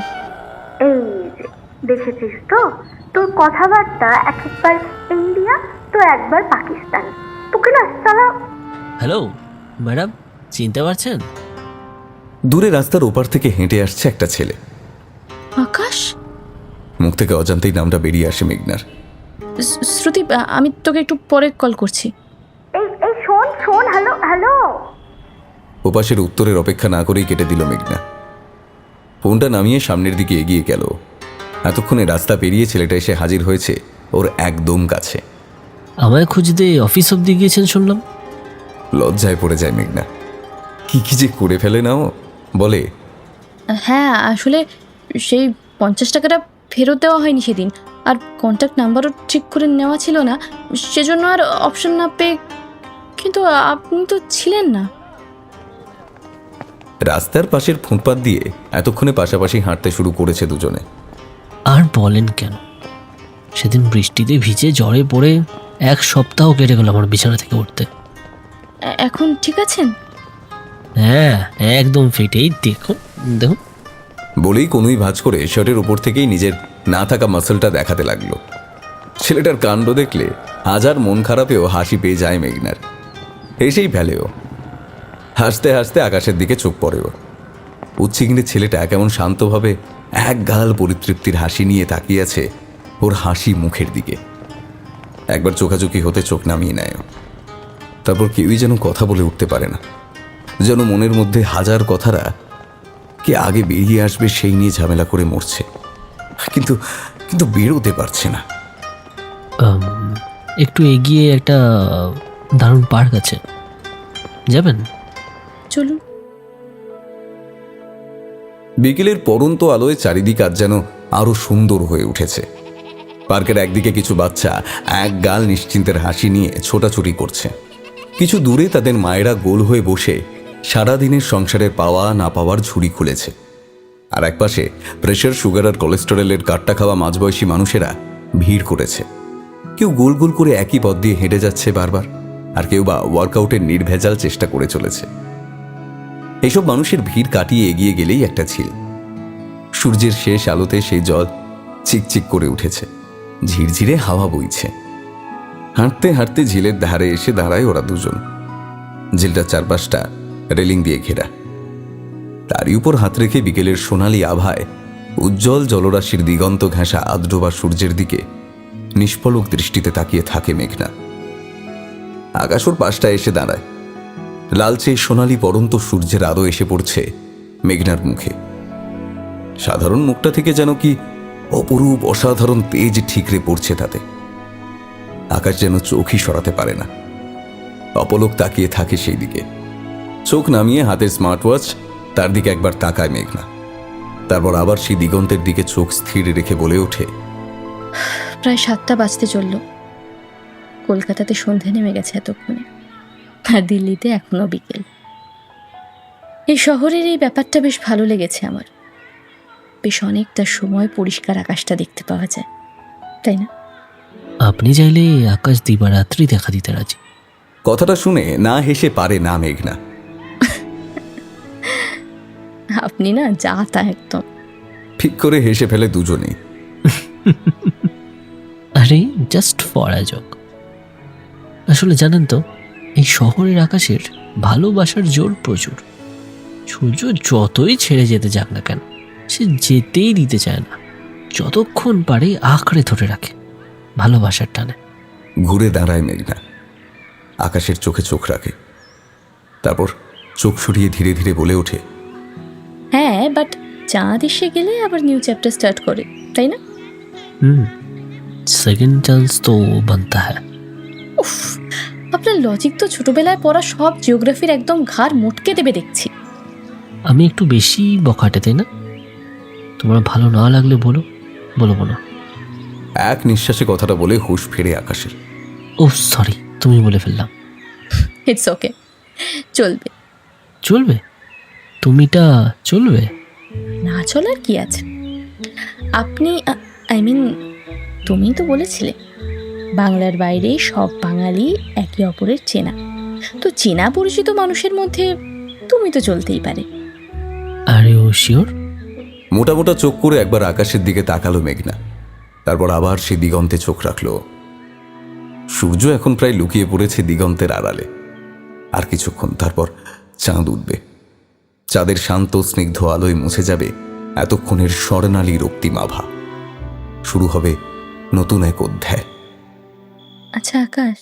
এই যে দেখেছিস তো, তোর কথাবার্তা এক একবার ইন্ডিয়া তো তো একবার পাকিস্তান। তোকে না সালা হ্যালো ম্যাডাম, চিনতে পারছেন? দূরে রাস্তার ওপার থেকে হেঁটে আসছে একটা ছেলে। আকাশ, মুখ থেকে অজান্তেই নামটা বেরিয়ে আসে মেঘনার। শ্রুতি, আমি তোকে একটু পরে কল করছি। এই এই শোন শোন, হ্যালো হ্যালো। ওপাশের উত্তরের অপেক্ষা না করেই কেটে দিল মেঘনা। ফোনটা নামিয়ে সামনের দিকে এগিয়ে গেল। এতক্ষণে রাস্তা পেরিয়ে ছেলেটা এসে হাজির হয়েছে ওর একদম কাছে। আমায় খুঁজতে অফিস অব্দি গিয়েছেন শুনলাম। লজ্জায় পড়ে যায় মেঘনা। কি কি যে করে ফেলে না ও, বলে হ্যাঁ, আসলে সেই 50 টাকাটা ফেরত দেওয়া হয়নি সেদিন, আর কন্ট্যাক্ট নাম্বারও ঠিক করে নেওয়া ছিল না, সেজন্য আর অপশন না পেয়ে। কিন্তু আপনি তো ছিলেন না। রাস্তার পাশের ফুটপাত দিয়ে এতক্ষণে পাশাপাশি হাঁটতে শুরু করেছে দুজনে। আর বলেন কেন, সেদিন বৃষ্টিতে ভিজে জ্বরে পড়ে 1 সপ্তাহ কেটে গেল আমার বিছানা থেকে উঠতে। এখন ঠিক আছেন? হ্যাঁ একদম ফিটেই, দেখুন দেখুন। বলেই কোনোই ভাঁজ করে শার্টের উপর থেকেই নিজের না থাকা মাসলটা দেখাতে লাগলো। ছেলেটার কাণ্ড দেখলে হাজার মন খারাপেও হাসি পেয়ে যায় মেঘনার। হেসেই ফেলেও। হাসতে হাসতে আকাশের দিকে চোখ পড়ে ওর। উচ্ছিগ্নে ছেলেটা কেমন শান্তভাবে এক গাল পরিতৃপ্তির হাসি নিয়ে তাকিয়ে আছে ওর হাসি মুখের দিকে। একবার চোখাচোখি হতে চোখ নামিয়ে নেয় ও। তারপর কেউই যেন কথা বলে উঠতে পারে না, যেন মনের মধ্যে হাজার কথারা কে আগে বেরিয়ে আসবে সেই নিয়ে ঝামেলা করে মরছে, কিন্তু কিন্তু বেরোতে পারছে না। একটু এগিয়ে একটা দারুণ পার্ক আছে, যাবেন? চলুন। বিকেলের পড়ন্ত আলোয় চারিদিক আজ যেন আরো সুন্দর হয়ে উঠেছে। পার্কের একদিকে কিছু বাচ্চা এক গাল নিশ্চিন্তের হাসি নিয়ে ছোটাছুটি করছে। কিছু দূরে তাদের মায়েরা গোল হয়ে বসে সারাদিনের সংসারের পাওয়া না পাওয়ার ঝুড়ি খুলেছে। আর একপাশে প্রেশার, সুগার আর কোলেস্টেরলের কাট্টা খাওয়া মাঝবয়সী মানুষেরা ভিড় করেছে। কেউ গোল গোল করে একই পথ দিয়ে হেঁটে যাচ্ছে বারবার, আর কেউ বা ওয়ার্কআউটের নির্ভেজাল চেষ্টা করে চলেছে। এইসব মানুষের ভিড় কাটিয়ে এগিয়ে গেলেই একটা ঝিল। সূর্যের শেষ আলোতে সেই জল চিকচিক করে উঠেছে, ঝিরঝিরে হাওয়া বইছে। হাঁটতে হাঁটতে ঝিলের ধারে এসে দাঁড়ায় ওরা দুজন। ঝিলটার চারপাশটা রেলিং দিয়ে ঘেরা। তারই উপর হাত রেখে বিকেলের সোনালি আভায় উজ্জ্বল জলরাশির দিগন্ত ঘেঁষা আদ্রবা সূর্যের দিকে নিষ্পলক দৃষ্টিতে তাকিয়ে থাকে মেঘনা। আকাশ ওর পাশটা এসে দাঁড়ায়। লালচে সোনালি পড়ন্ত সূর্যের আলো এসে পড়ছে মেঘনার মুখে। সাধারণ মুখটা থেকে যেন কি অপরূপ অসাধারণ তেজ ঠিকরে পড়ছে তাতে। আকাশ যেন চোখই সরাতে পারে না, অপলক তাকিয়ে থাকে সেই দিকে। চোখ নামিয়ে হাতের স্মার্ট ওয়াচ তার দিকে একবার তাকায় মেঘনা। তারপর আবার সেই দিগন্তের দিকে চোখ স্থির রেখে বলে ওঠে, প্রায় 7টা বাজতে চলল। কলকাতাতে সন্ধে নেমে গেছে এতক্ষণে, আর দিল্লিতে এখনো বিকেল। এই শহরের এই ব্যাপারটা বেশ ভালো লেগেছে আমার। বেশ অনেকটা সময় পরিষ্কার আকাশটা দেখতে পাওয়া যায়, তাই না? আপনি চাইলে আকাশ দিবারাত্রি দেখা দিতে রাজি। কথাটা শুনে না হেসে পারে না মেঘনা। আপনি না যা তা একদম। ঠিক করে হেসে ফেলে দুজনেই। আরে জাস্ট ফর আ জোক। আসলে জানেন তো, এই শহরের আকাশের ভালোবাসার জোর প্রচুর। সূর্য যতই ছেড়ে যেতে যাক না কেন, সে যেতেই দিতে চায় না। যতক্ষণ পারে আঁকড়ে ধরে রাখে ভালোবাসার টানে। ঘুরে দাঁড়ায় মেঘনা, আকাশের চোখে চোখ রাখে। তারপর চোখ সরিয়ে ধীরে ধীরে বলে ওঠে, হ্যাঁ, বাট চাঁদ এসে গেলে আবার নিউ চ্যাপ্টার স্টার্ট করে, তাই না? সেকেন্ড চান্স তো বানতা হ্যায়। উফ, আপনার লজিক তো ছোটবেলায় পড়া সব জিওগ্রাফির একদম ঘাড় মোটকে দেবে দেখছি। আমি একটু বেশি বখাটে, তাই না? তোমার ভালো না লাগলে বলো, বলবো না। এক নিঃশ্বাসে কথাটা বলে হুঁশ ফেরে আকাশের। ও সরি, তুমি বলে ফেললাম। ইটস ওকে, চলবে। চলবে? তুমিটা চলবে? না চলার কি আছে? আপনি আই মিন তুমিই তো বলেছিলে বাংলার বাইরে সব বাঙালি একে অপরের চেনা। তো চেনা পরিচিত মানুষের মধ্যে তুমি তো চলতেই পারে। আরে ও শিওর? মোটা মোটা চোখ করে একবার আকাশের দিকে তাকালো মেঘনা। তারপর আবার সে দিগন্তে চোখ রাখলো। সূর্য এখন প্রায় লুকিয়ে পড়েছে দিগন্তের আড়ালে। আর কিছুক্ষণ, তারপর চাঁদ উঠবে। চাঁদের শান্ত স্নিগ্ধ আলোয় মুছে যাবে এতক্ষণের স্বর্ণালী রক্তিমাভা। শুরু হবে নতুন এক অধ্যায়। আচ্ছা আকাশ,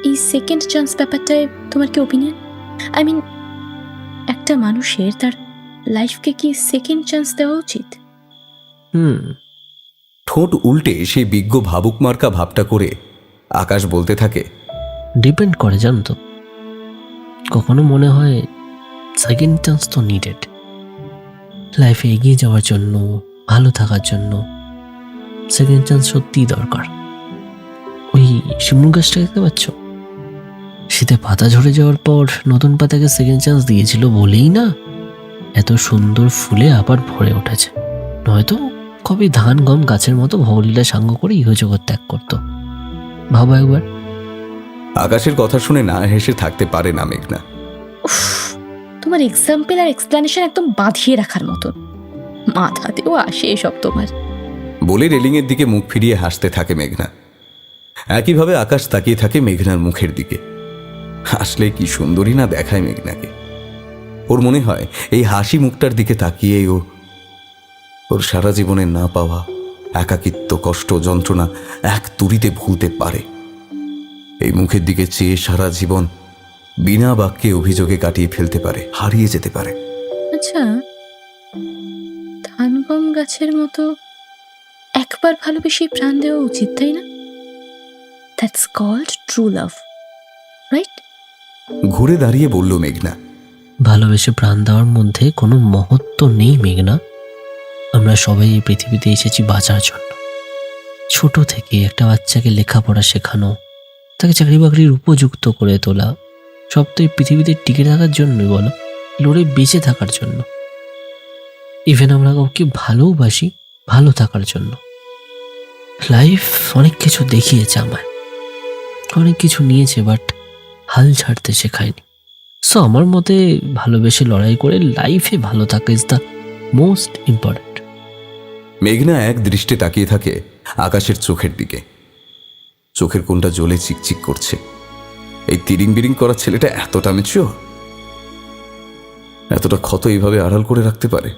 এই সেকেন্ড চান্স ব্যাপারটায় তোমার কি ওপিনিয়ন? আই মিন, একটা মানুষের তার লাইফকে কি সেকেন্ড চান্স দেওয়া উচিত? ঠোঁট উল্টে সেই বিজ্ঞ ভাবুক মার্কা ভাবটা করে আকাশ বলতে থাকে, ডিপেন্ড করে, জানো তো। কখনো মনে হয় সেকেন্ড চান্স তো নিডেড, লাইফে এগিয়ে যাওয়ার জন্য, ভালো থাকার জন্য সেকেন্ড চান্স সত্যিই দরকার। ওই শিমুল গাছটা দেখতে পাচ্ছ, শীতে পাতা ঝরে যাওয়ার পর নতুন পাতাকে সেকেন্ড চান্স দিয়েছিল বলেই না এত সুন্দর ফুলে আবার ভরে উঠেছে। নয়তো কবে ধান গম গাছের মতো ভবলীলা সাঙ্গ করে ইহজগৎ ত্যাগ করতো। ভাবো একবার। আকাশের কথা শুনে না হেসে থাকতে পারে না মেঘনা। উফ, তোমার এক্সাম্পল আর এক্সপ্লানেশন একদম বাঁধিয়ে রাখার মতন, মাথাতেও আসে এসব তোমার। বলে রেলিংয়ের দিকে মুখ ফিরিয়ে হাসতে থাকে মেঘনা। একইভাবে আকাশ তাকিয়ে থাকে মেঘনার মুখের দিকে। হাসলে কি সুন্দরী না দেখায় মেঘনাকে। ওর মনে হয় এই হাসি মুখটার দিকে তাকিয়ে ওর সারা জীবনে না পাওয়া একাকিত্ব, কষ্ট, যন্ত্রণা এক তুড়িতে ভুলতে পারে। এই মুখের দিকে চেয়ে সারা জীবন বিনা বাক্যে অভিযোগে কাটিয়ে ফেলতে পারে, হারিয়ে যেতে পারে। আচ্ছা, ধান গম গাছের মতো একবার ভালোবেসে প্রাণ দেওয়া উচিত, তাই না? That's called true love, right? ঘুরে দাঁড়িয়ে বলল মেঘনা। ভালোবেসে প্রাণ দেওয়ার মধ্যে কোনো মহত্ব নেই মেঘনা। আমরা সবাই এই পৃথিবীতে এসেছি বাঁচার জন্য। ছোট থেকে একটা বাচ্চাকে লেখাপড়া শেখানো, তাকে চাকরি বাকরির উপযুক্ত করে তোলা, সব তো এই পৃথিবীতে টিকে থাকার জন্যই, বলো, লড়ে বেঁচে থাকার জন্য। ইভেন আমরা কাউকে ভালোবাসি ভালো থাকার জন্য। লাইফ অনেক কিছু দেখিয়েছে আমায়, অনেক কিছু নিয়েছে, বাট হাল ছাড়তে শেখায়নি। সো আমার মতে ভালোবেসে লড়াই করে লাইফে ভালো থাকা ইজ দ্য মোস্ট ইম্পর্ট্যান্ট। মেঘনা এক দৃষ্টে তাকিয়ে থাকে আকাশের চোখের দিকে। চোখের কোণটা জ্বলে চিকচিক করছে। এই তিরিং বিরিং করা ছেলেটা এতটা ম্যাচিওর, এতটা ক্ষত এইভাবে আড়াল করে রাখতে পারে।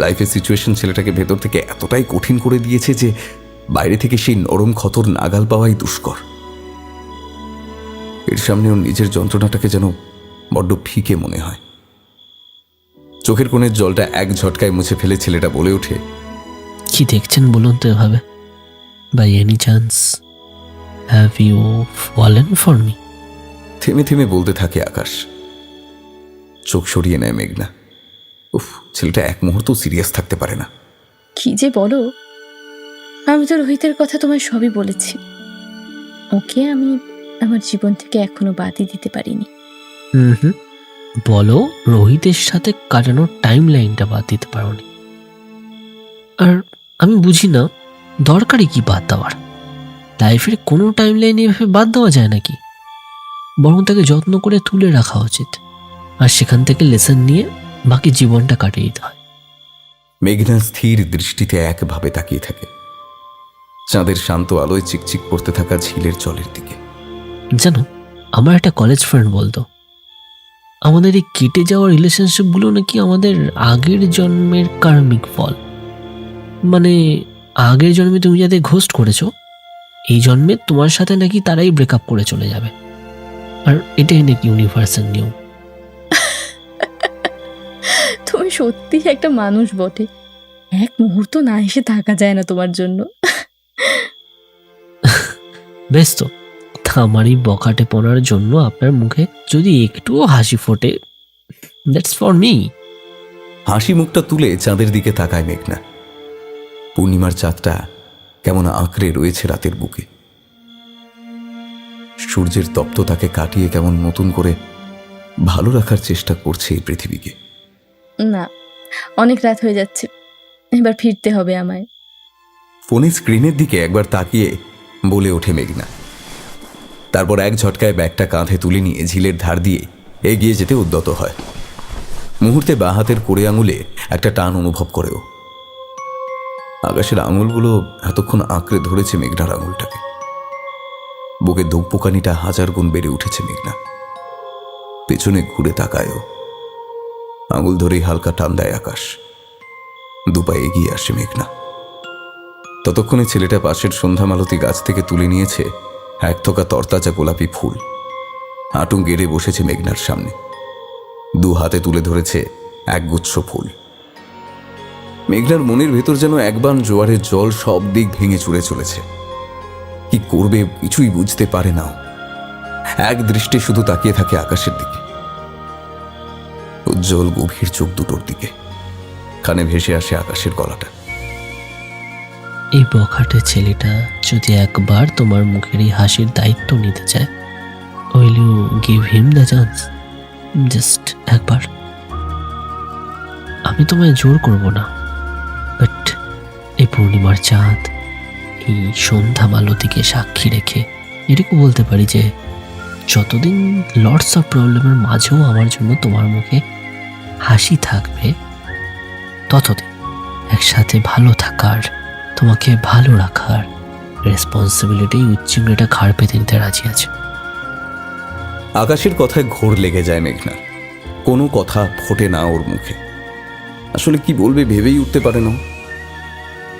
লাইফের সিচুয়েশন ছেলেটাকে ভেতর থেকে এতটাই কঠিন করে দিয়েছে যে বাইরে থেকে সেই নরম ক্ষতর নাগাল পাওয়াই দুষ্কর। এর সামনে ওর নিজের যন্ত্রণাটাকে যেন বড্ড ফিকে মনে হয়। চোখের কোণের জলটা এক ঝটকায় মুছে ফেলে ছেলেটা বলে ওঠে, কি দেখছেন বলুন তো এভাবে? By any chance have you fallen for me? থেমে থেমে বলতে থাকে আকাশ। চোখ সরিয়ে নেয় মেঘনা। উফ, ছেলেটা এক মুহূর্ত সিরিয়াস থাকতে পারে না। কি যে বলো, আমি তো রোহিতের কথা তোমায় সবই বলেছি। ওকে আমি আমার জীবন থেকে এখনো বাদই দিতে পারিনি। বলো, রোহিতের সাথে কাটানোর টাইম লাইনটা বাদ দিতে পারোনি। আর আমি বুঝি না দরকারই কি বাদ দেওয়ার। লাইফের কোনো টাইম লাইন এভাবে বাদ দেওয়া যায় নাকি? বরং তাকে যত্ন করে তুলে রাখা উচিত, আর সেখান থেকে লেসন নিয়ে বাকি জীবনটা কাটিয়ে দিতে হয়। মেঘনা স্থির দৃষ্টিতে একভাবে তাকিয়ে থাকে চাঁদের শান্ত আলোয় চিকচিক করতে থাকা ঝিলের জলের দিকে। জানো, আমার একটা কলেজ ফ্রেন্ড বলতো, আমাদের এই কেটে যাওয়া রিলেশনশিপগুলো নাকি আমাদের আগের জন্মের কার্মিক ফল। মানে আগের জন্মে তুমি যাদের ঘোস্ট করেছো, এই জন্মে তোমার সাথে নাকি তারাই ব্রেকআপ করে চলে যাবে। আর এটাই নাকি ইউনিভার্সাল নিয়ম। তুমি সত্যি একটা মানুষ বটে, এক মুহূর্ত না এসে থাকা যায় না তোমার জন্য। বেশ তো, আমার এই বখাটে পড়ার জন্য আপনার মুখে যদি একটুও হাসি ফোটে, দ্যাটস ফর মি। হাসি মুখটা তুলে চাঁদের দিকে তাকায় মেঘনা। পূর্ণিমার চাঁদটা কেমন আঁকড়ে রয়েছে রাতের বুকে। সূর্যের তপ্ততাকে কাটিয়ে কেমন নতুন করে ভালো রাখার চেষ্টা করছে এই পৃথিবীকে। না, অনেক রাত হয়ে যাচ্ছে, এবার ফিরতে হবে আমায়। ফোনের স্ক্রিনের দিকে একবার তাকিয়ে বলে ওঠে মেঘনা। তারপর এক ঝটকায় ব্যাগটা কাঁধে তুলে নিয়ে ঝিলের ধার দিয়ে এগিয়ে যেতে উদ্যত হয়। মুহূর্তে বাঁ হাতের কোড়ে আঙুলে একটা টান অনুভব করেও। আকাশের আঙুলগুলো এতক্ষণ আঁকড়ে ধরেছে মেঘনার আঙুলটাকে। বুকে ধূপপোকানিটা 1000 গুণ বেড়ে উঠেছে মেঘনা। পেছনে ঘুরে তাকায়ও, আঙুল ধরেই হালকা টান দেয় আকাশ। দুপা এগিয়ে আসে মেঘনা। ততক্ষণে ছেলেটা পাশের সন্ধ্যামালতী গাছ থেকে তুলে নিয়েছে এক থোকা তরতাজা গোলাপি ফুল। হাঁটু গেড়ে বসেছে মেঘনার সামনে, 2 হাতে তুলে ধরেছে একগুচ্ছ ফুল। মেঘনার মনের ভেতর যেন একবান জোয়ারের জল সব দিক ভেঙে চুরে চলেছে। কি করবে কিছুই বুঝতে পারে না। এক দৃষ্টে শুধু তাকিয়ে থাকে আকাশের দিকে, উজ্জ্বল গভীর চোখ দুটোর দিকে। কানে ভেসে আসে আকাশের গলাটা। এই বখাটে ছেলেটা যদি একবার তোমার মুখের এই হাসির দায়িত্ব নিতে চায়, will you give him the chance? Just একবার। আমি তোমায় জোর করব না, বাট এই পূর্ণিমার চাঁদ, এই সন্ধ্যা মালতীকে সাক্ষী রেখে এটুকু বলতে পারি যে যতদিন লটস অফ প্রবলেমের মাঝেও আমার জন্য তোমার মুখে হাসি থাকবে, ততদিন একসাথে ভালো থাকার, তোমাকে ভালো রাখার রেসপন্সিবিলিটি উচ্চিংড়িটা ঘাড় পেতে নিতে রাজি আছে। আকাশের কথায় ঘোর লেগে যায় মেঘনার। কোনো কথা ফোটে না ওর মুখে। আসলে কি বলবে ভেবেই উঠতে পারে না।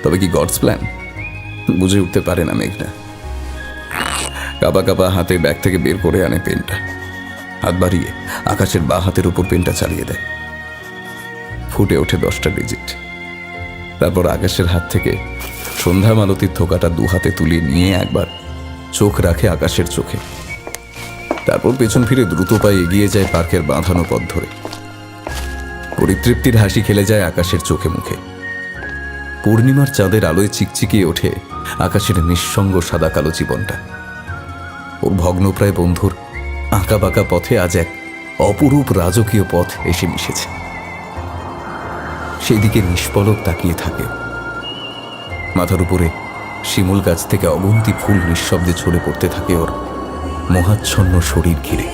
তবে কি গডস প্ল্যান? বুঝে উঠতে পারে না মেঘনা। কাপা কাপা হাতে ব্যাগ থেকে বের করে আনে পেনটা। হাত বাড়িয়ে আকাশের বা হাতের উপর পেনটা চালিয়ে দেয়। ফুটে ওঠে 10টা ডিজিট। তারপর আকাশের হাত থেকে সন্ধ্যা মালতীর থোকাটা 2 হাতে তুলিয়ে নিয়ে একবার চোখ রাখে আকাশের চোখে। তারপর পেছন ফিরে দ্রুত পায়ে এগিয়ে যায় পার্কের বাঁধানো পথ ধরে। পরিতৃপ্তির হাসি খেলে যায় আকাশের চোখে মুখে। পূর্ণিমার চাঁদের আলোয় চিকচিকিয়ে ওঠে আকাশের নিঃসঙ্গ সাদা কালো জীবনটা। ওর ভগ্নপ্রায় বন্ধুর আঁকা বাঁকা পথে আজ এক অপরূপ রাজকীয় পথ এসে মিশেছে। সেই দিকে নিষ্পলক তাকিয়ে থাকে। মাথার উপরে শিমুল গাছ থেকে অগুন্তি ফুল নিঃশব্দে ঝরে পড়তে থাকে ওর মোহাচ্ছন্ন শরীর ঘিরে।